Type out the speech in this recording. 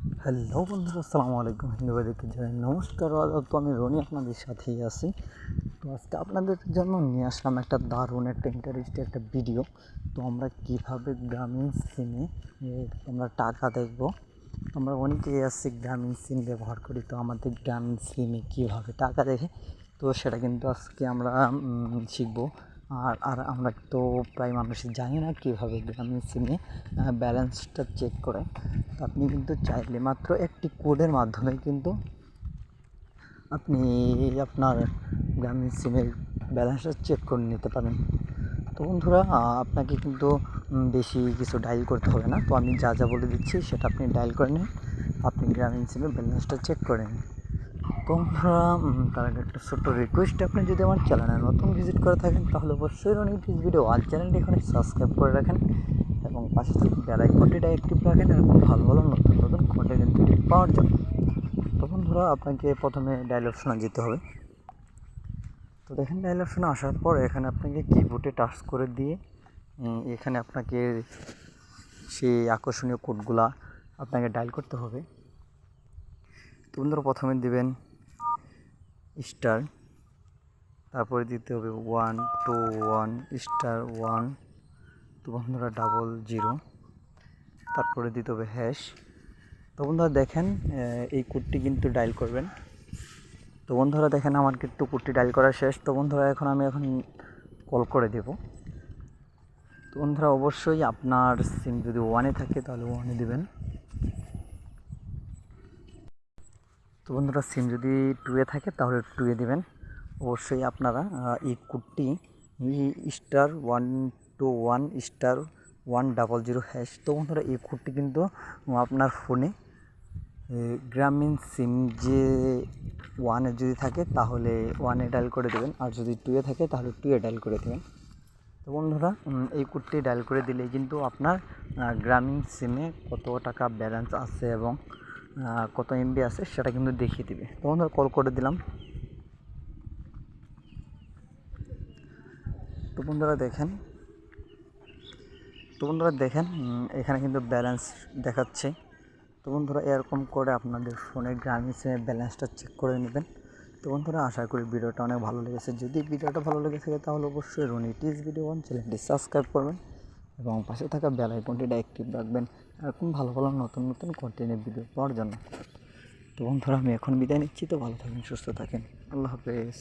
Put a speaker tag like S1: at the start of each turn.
S1: Hello বন্ধুরা, আসসালামু আলাইকুম। হিন্দু ভাইদেরকে জানাই নমস্কার। আজ তো আমি রনি আপনাদের সাথেই আছি। তো আজকে আপনাদের জন্য নিয়ে আসলাম একটা দারুণ একটা ইন্টারেস্টিং একটা ভিডিও। তো আমরা কীভাবে গ্রামীণ সিমে আমরা টাকা দেখব। আমরা অনেকেই আছি গ্রামীণ সিম ব্যবহার করি, তো আমাদের গ্রামীণ সিমে কীভাবে টাকা দেখে, তো সেটা কিন্তু আজকে আমরা শিখবো। আর আমরা তো প্রায় মানুষই জানি না কীভাবে গ্রামীণ সিমে ব্যালেন্সটা চেক করে। তো আপনি কিন্তু চাইলে মাত্র একটি কোডের মাধ্যমে কিন্তু আপনি আপনার গ্রামীণ সিমের ব্যালেন্সটা চেক করে নিতে পারেন। তো বন্ধুরা, আপনাকে কিন্তু বেশি কিছু ডায়াল করতে হবে না। তো আমি যা যা বলে দিচ্ছি সেটা আপনি ডায়াল করে নিন, আপনি গ্রামীণ সিমের ব্যালেন্সটা চেক করে নিন। তো বন্ধুরা, তার আগে একটা ছোট্ট রিকোয়েস্ট, আপনি যদি আমার চ্যানেলে নতুন ভিজিট করে থাকেন তাহলে অবশ্যই রনি ভিডিও আর চ্যানেলটি এখানে সাবস্ক্রাইব করে রাখেন এবং পাশে থেকে বেল আইকনটিটা অ্যাক্টিভ রাখেন এরকম ভালো ভালো নতুন নতুন কন্টেন্ট ভিডিও পাওয়ার জন্য। তো বন্ধুরা, আপনাকে প্রথমে ডায়াল অপশনে যেতে হবে। তো দেখেন, ডায়াল অপশনে আসার পর এখানে আপনাকে কিবোর্ডে টাচ করে দিয়ে এখানে আপনাকে সেই আকর্ষণীয় কোডগুলা আপনাকে ডায়াল করতে হবে। তো বন্ধুরা, প্রথমে দেবেন স্টার, তারপরে দিতে হবে 121 স্টার 1। তো বন্ধুরা, 00, তারপরে দিতে হবে হ্যাশ। তো বন্ধুরা দেখেন, এই কোডটি কিন্তু ডায়াল করবেন। তো বন্ধুরা দেখেন, আমার কিন্তু কোডটি ডায়াল করা শেষ। তো বন্ধুরা, আমি এখন কল করে দেব। তো বন্ধুরা, অবশ্যই আপনার সিম যদি 1-এ থাকে তাহলে 1-এ দেবেন। তো বন্ধুরা, সিম যদি 2-এ থাকে তাহলে 2-এ দেবেন। অবশ্যই আপনারা এই কোডটি স্টার 121 স্টার 100 হ্যাশ। তো বন্ধুরা, এই কোডটি কিন্তু আপনার ফোনে গ্রামীণ সিম যে 1-এ যদি থাকে তাহলে 1-এ ডায়াল করে দেবেন, আর যদি 2-এ থাকে তাহলে 2-এ ডায়াল করে দেবেন। তো বন্ধুরা, এই কোডটি ডায়াল করে দিলেই কিন্তু আপনার গ্রামীণ সিমে কত টাকা ব্যালেন্স আছে এবং কত এমবি আছে সেটা কিন্তু দেখিয়ে দিবে। তো বন্ধুরা, কল করে দিলাম। তো বন্ধুরা দেখেন, এখানে কিন্তু ব্যালেন্স দেখাচ্ছে। তো বন্ধুরা, এরকম করে আপনাদের ফোনে গ্রামীণ সিমের ব্যালেন্সটা চেক করে নেবেন। তো বন্ধুরা, আশা করি ভিডিওটা অনেক ভালো লেগেছে। যদি ভিডিওটা ভালো লেগে থাকে তাহলে অবশ্যই রনি টিজ ভিডিও 1 চ্যানেলটি সাবস্ক্রাইব করবেন এবং পাশে থাকা বেল আইকনটিটা অ্যাক্টিভ রাখবেন এরকম ভালো ভালো নতুন নতুন কন্টেন্টের ভিডিও পাওয়ার জন্য। তো বন্ধুরা, আমি এখন বিদায় নিচ্ছি। তো ভালো থাকেন, সুস্থ থাকেন, আল্লাহ হাফেজ।